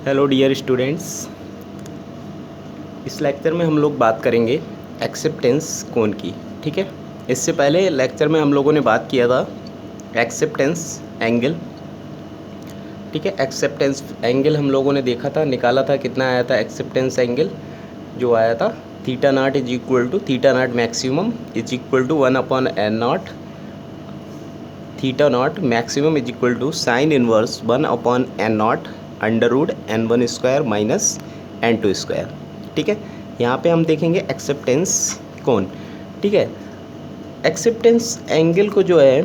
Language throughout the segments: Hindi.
Hello dear students. इस लेक्चर में हम लोग बात करेंगे एक्सेप्टेंस कोण की। ठीक है, इससे पहले लेक्चर में हम लोगों ने बात किया था एक्सेप्टेंस एंगल। ठीक है, एक्सेप्टेंस एंगल हम लोगों ने देखा था, निकाला था, कितना आया था एक्सेप्टेंस एंगल, जो आया था theta naught is equal to theta naught maximum is equal to 1/n0, theta naught maximum is equal to sine inverse 1/n0 under root n1 square minus n2 square. ठीक है, यहाँ पे हम देखेंगे एक्सेप्टेंस कोण। ठीक है, एक्सेप्टेंस एंगल को जो है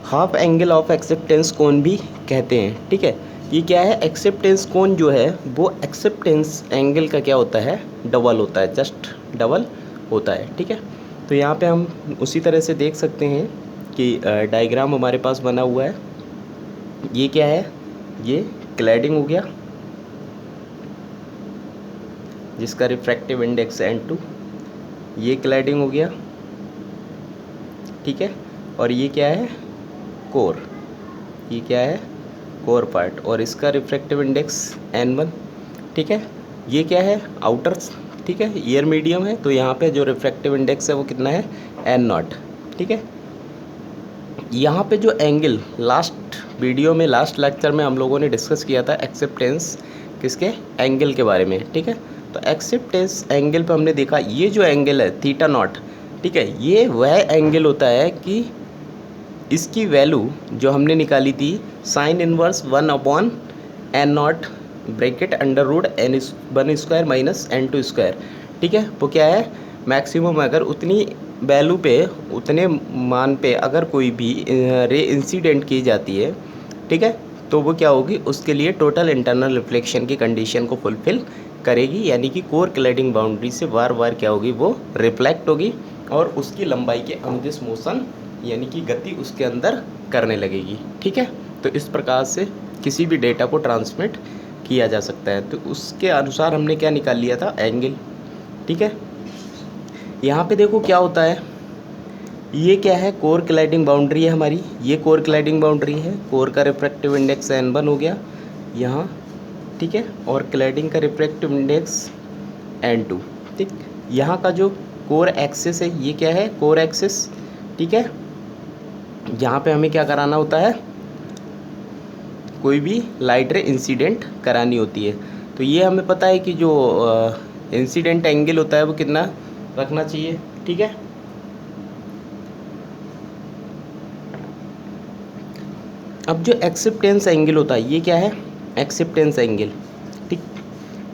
हाफ एंगल ऑफ एक्सेप्टेंस कोण भी कहते हैं। ठीक है, ये क्या है, एक्सेप्टेंस कोण जो है वो एक्सेप्टेंस एंगल का क्या होता है, डबल होता है, जस्ट डबल होता है। ठीक है, तो यहाँ पे हम उसी तरह से देख सकते हैं कि डायग्राम हमारे पास बना हुआ है। ये क्या है, ये क्लैडिंग हो गया जिसका रिफ्रैक्टिव इंडेक्स n2, ये क्लैडिंग हो गया। ठीक है, और ये क्या है, कोर, ये क्या है, कोर पार्ट, और इसका रिफ्रैक्टिव इंडेक्स n1। ठीक है, ये क्या है, आउटर, ठीक है, ईयर मीडियम है, तो यहाँ पे जो रिफ्रैक्टिव इंडेक्स है वो कितना है, n0। ठीक है, यहाँ पे जो एंगल लास्ट वीडियो में, लास्ट लेक्चर में हम लोगों ने डिस्कस किया था एक्सेप्टेंस किसके, एंगल के बारे में। ठीक है, तो एक्सेप्टेंस एंगल पे हमने देखा ये जो एंगल है थीटा नॉट, ठीक है, ये वह एंगल होता है कि इसकी वैल्यू जो हमने निकाली थी sine inverse 1/n0 bracket under root n1 square minus n2 square. ठीक है, वो क्या है, मैक्सिमम अगर उतनी वैल्यू पे, उतने मान पे अगर कोई भी रे इंसिडेंट की जाती है, ठीक है, तो वो क्या होगी, उसके लिए टोटल इंटरनल रिफ्लेक्शन की कंडीशन को फुलफिल करेगी, यानी कि कोर क्लैडिंग बाउंड्री से बार बार क्या होगी, वो रिफ्लेक्ट होगी और उसकी लंबाई के अनुदिश मोशन यानी कि गति उसके अंदर करने लगेगी। ठीक है, तो इस प्रकार से किसी भी डेटा को ट्रांसमिट किया जा सकता है। तो उसके अनुसार हमने क्या निकाल लिया था, एंगल। ठीक है, यहाँ पे देखो क्या होता है, ये क्या है, कोर क्लैडिंग बाउंड्री है हमारी, ये कोर क्लैडिंग बाउंड्री है, कोर का रिफ्रैक्टिव इंडेक्स n1 हो गया यहाँ। ठीक है, और क्लैडिंग का रिफ्रैक्टिव इंडेक्स n2। ठीक, यहाँ का जो कोर एक्सिस है ये क्या है, कोर एक्सिस। ठीक है, यहाँ पे हमें क्या कराना होता है, कोई भी लाइट रे इंसिडेंट करानी होती है। तो ये हमें पता है कि जो इंसिडेंट एंगल होता है वो कितना रखना चाहिए। ठीक है, अब जो एक्सेप्टेंस एंगल होता है ये क्या है, एक्सेप्टेंस एंगल। ठीक,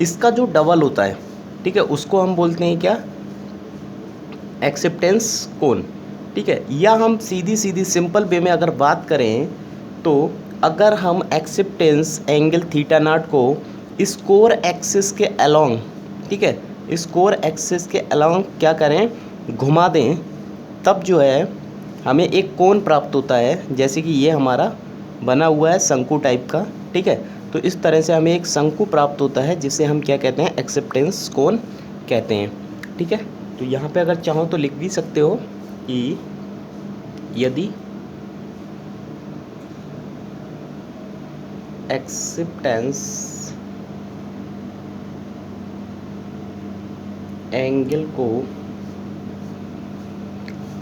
इसका जो डबल होता है, ठीक है, उसको हम बोलते हैं क्या, एक्सेप्टेंस कोण। ठीक है, या हम सीधी सीधी सिंपल वे में अगर बात करें तो अगर हम एक्सेप्टेंस एंगल थीटा नॉट को इस कोर एक्सिस के अलोंग, ठीक है, इस कोर एक्सिस के अलोंग क्या करें, घुमा दें, तब जो है हमें एक कोण प्राप्त होता है। जैसे कि ये हमारा बना हुआ है शंकु टाइप का। ठीक है, तो इस तरह से हमें एक शंकु प्राप्त होता है जिसे हम क्या कहते हैं, एक्सेप्टेंस कोण कहते हैं। ठीक है, तो यहाँ पे अगर चाहो तो लिख भी सकते हो कि यदि एक्सेप्टेंस एंगल को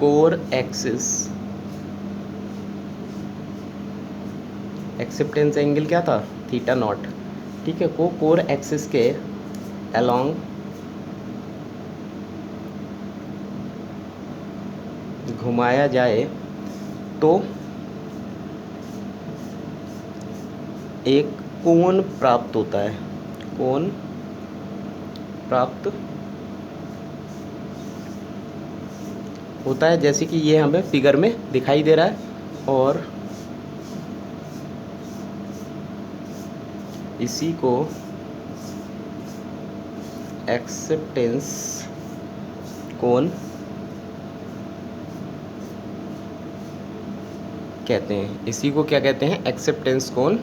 कोर एक्सिस, एक्सेप्टेंस एंगल क्या था, थीटा नॉट, ठीक है, को कोर एक्सिस के अलोंग घुमाया जाए तो एक कोण प्राप्त होता है, कोण प्राप्त होता है, जैसे कि ये हमें फिगर में दिखाई दे रहा है। और इसी को एक्सेप्टेंस कोण कहते हैं, इसी को क्या कहते हैं, एक्सेप्टेंस कोण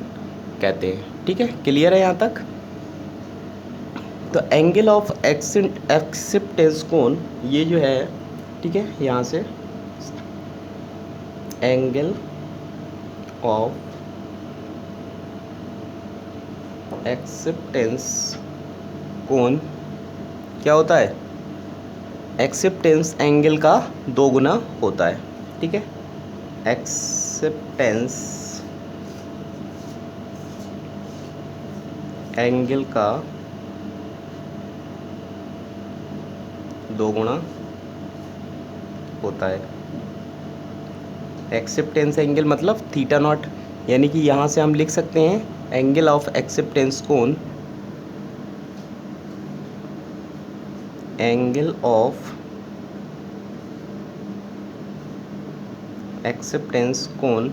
कहते हैं। ठीक है, क्लियर है यहाँ तक। तो एंगल ऑफ एक्सेप्टेंस कोण ये जो है, ठीक है, यहाँ से एंगल ऑफ एक्सेप्टेंस कोण क्या होता है, एक्सेप्टेंस एंगल का 2 गुना होता है, ठीक है। एक्सेप्टेंस एंगल का 2 गुना होता है। एक्सेप्टेंस एंगल मतलब थीटा नॉट, यानी कि यहाँ से हम लिख सकते हैं एंगल ऑफ एक्सेप्टेंस कोण, एंगल ऑफ एक्सेप्टेंस कोण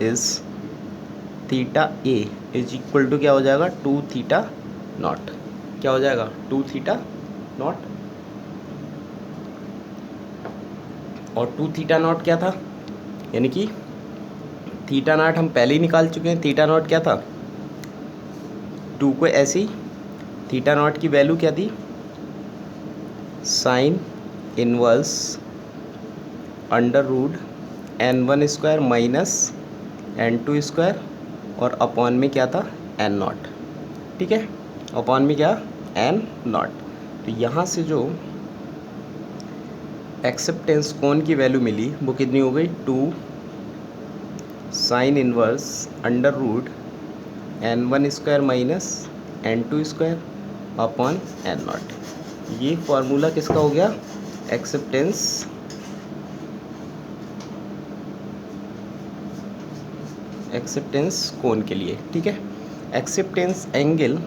is theta A is equal to क्या हो जाएगा, 2 थीटा नॉट। क्या हो जाएगा, 2 थीटा नॉट। और 2 थीटा नॉट क्या था, यानी कि थीटा नॉट हम पहले ही निकाल चुके हैं। थीटा नॉट क्या था, 2 को ऐसे ही, थीटा नॉट की वैल्यू क्या थी, sine inverse under root n1 square minus n2 square और अपॉन में क्या था, n नॉट, ठीक है। अपॉन में क्या, n नॉट। तो यहाँ से जो एक्सेप्टेंस कोण की वैल्यू मिली वो कितनी हो गई, 2 sine inverse under root n1 square minus n2 square upon n naught. ये फॉर्मूला किसका हो गया, एक्सेप्टेंस कोण के लिए, ठीक है। एक्सेप्टेंस एंगल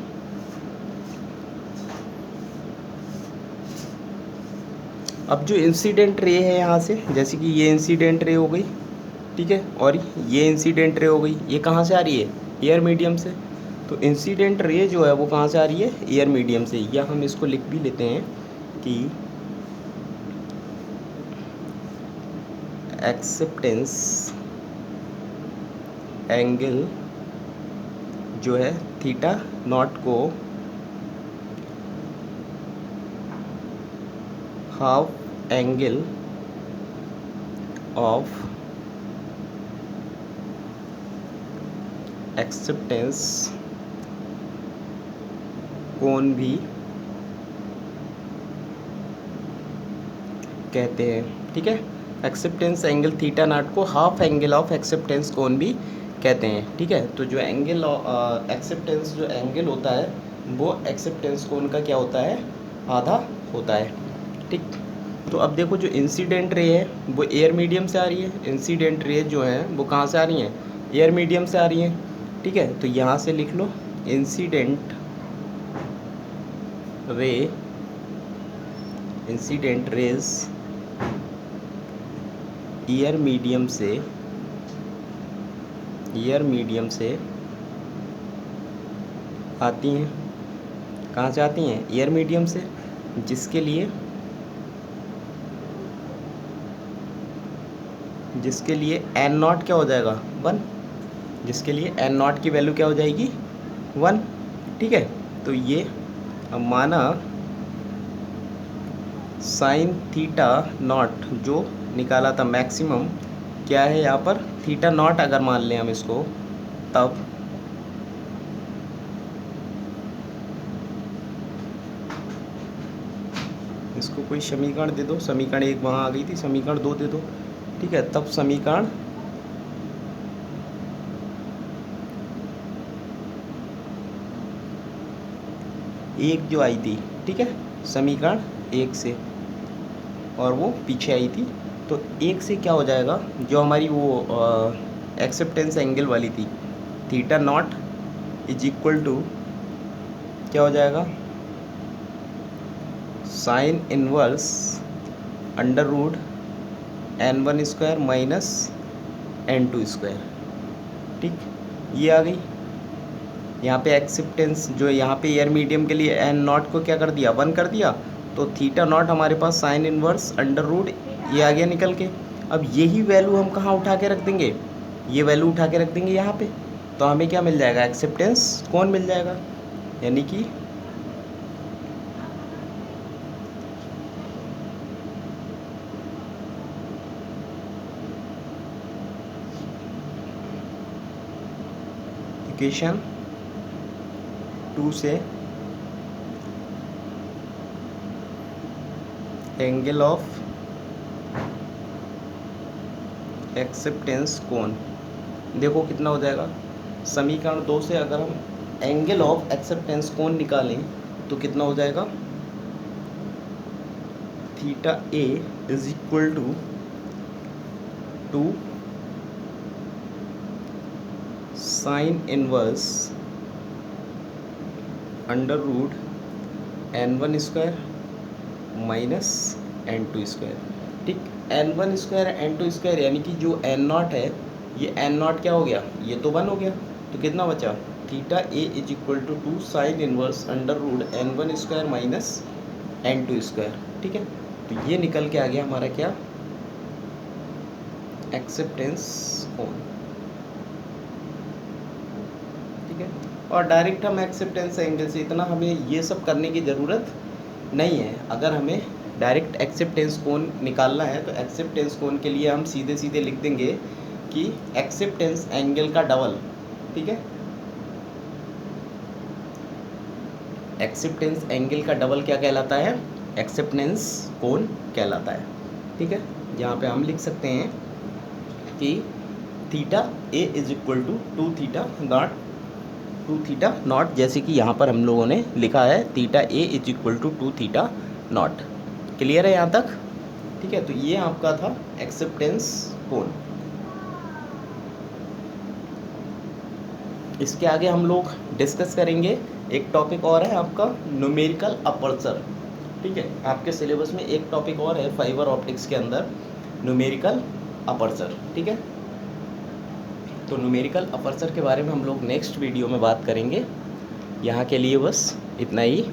अब जो इंसिडेंट रे है यहाँ से, जैसे कि ये इंसिडेंट रे हो गई, ठीक है, और ये इंसिडेंट रे हो गई, ये कहाँ से आ रही है, एयर मीडियम से। तो इंसिडेंट रे जो है वो कहाँ से आ रही है, एयर मीडियम से। या हम इसको लिख भी लेते हैं कि एक्सेप्टेंस एंगल जो है थीटा नॉट को हाफ एंगल ऑफ एक्सेप्टेंस कोण भी कहते हैं, ठीक है। एक्सेप्टेंस एंगल थीटा नॉट को हाफ एंगल ऑफ एक्सेप्टेंस कोण भी कहते हैं, ठीक है। तो जो एंगल एक्सेप्टेंस जो एंगल होता है वो एक्सेप्टेंस कोण का क्या होता है, आधा होता है, ठीक। तो अब देखो जो इंसिडेंट रे है वो एयर मीडियम से आ रही है। इंसिडेंट रे जो है वो कहाँ से आ रही हैं, एयर मीडियम से आ रही हैं, ठीक है। तो यहाँ से लिख लो incident ray, incident rays air medium से आती हैं। कहाँ से आती हैं, एयर मीडियम से, जिसके लिए एन नॉट क्या हो जाएगा, 1, जिसके लिए एन नॉट की वैल्यू क्या हो जाएगी, 1, ठीक है। तो ये अब माना साइन थीटा नॉट जो निकाला था मैक्सिमम क्या है यहाँ पर, थीटा नॉट अगर मान लें हम इसको, तब इसको कोई समीकरण दे दो, समीकरण 1 वहाँ आ गई थी, समीकरण 2 दे दो, ठीक है। तब समीकरण 1 जो आई थी, ठीक है, समीकरण 1 से, और वो पीछे आई थी। तो 1 से क्या हो जाएगा, जो हमारी वो एक्सेप्टेंस एंगल वाली थी, theta naught is equal to क्या हो जाएगा, sine inverse under root n1 square minus n2 square, ठीक। ये आ गई। यहाँ पे एक्सेप्टेंस जो यहाँ पे एयर मीडियम के लिए n नॉट को क्या कर दिया, 1 कर दिया। तो थीटा नॉट हमारे पास साइन इनवर्स अंडर रूट ये आ गया निकल के। अब यही वैल्यू हम कहाँ उठा के रख देंगे, ये वैल्यू उठा के रख देंगे यहाँ पे। तो हमें क्या मिल जाएगा, एक्सेप्टेंस कोण मिल जाएगा, यानी कि इक्वेशन 2 से एंगल ऑफ एक्सेप्टेंस कोण, देखो कितना हो जाएगा। समीकरण 2 से अगर हम एंगल ऑफ एक्सेप्टेंस कोण निकालें तो कितना हो जाएगा, theta A is equal to 2 sine inverse under root n1 square minus n2 square. ठीक, n1 स्क्वायर n2 स्क्वायर यानी कि जो n0 है, ये n0 क्या हो गया, ये तो 1 हो गया, तो कितना बचा, theta A is equal to 2 sine inverse under root n1 square minus n2 square. ठीक है, तो ये निकल के आ गया हमारा क्या, एक्सेप्टेंस कोण। ठीक है, और डायरेक्ट हम एक्सेप्टेंस एंगल से, इतना हमें ये सब करने की ज़रूरत नहीं है। अगर हमें डायरेक्ट एक्सेप्टेंस कोण निकालना है तो एक्सेप्टेंस कोण के लिए हम सीधे सीधे लिख देंगे कि एक्सेप्टेंस एंगल का डबल। ठीक है, एक्सेप्टेंस एंगल का डबल क्या कहलाता है, एक्सेप्टेंस कोण कहलाता है। ठीक है, यहाँ पे हम लिख सकते हैं कि theta A is equal to 2 theta naught, जैसे कि यहाँ पर हम लोगों ने लिखा है theta A is equal to 2 theta naught. Clear है यहाँ तक। ठीक है, तो ये आपका था एक्सेप्टेंस कोण। इसके आगे हम लोग डिस्कस करेंगे, एक टॉपिक और है आपका न्यूमेरिकल अपर्चर। ठीक है, आपके सिलेबस में एक टॉपिक और है फाइबर ऑप्टिक्स के अंदर, न्यूमेरिकल अपर्चर। ठीक है, तो न्यूमेरिकल अपर्चर के बारे में हम लोग नेक्स्ट वीडियो में बात करेंगे। यहाँ के लिए बस इतना ही।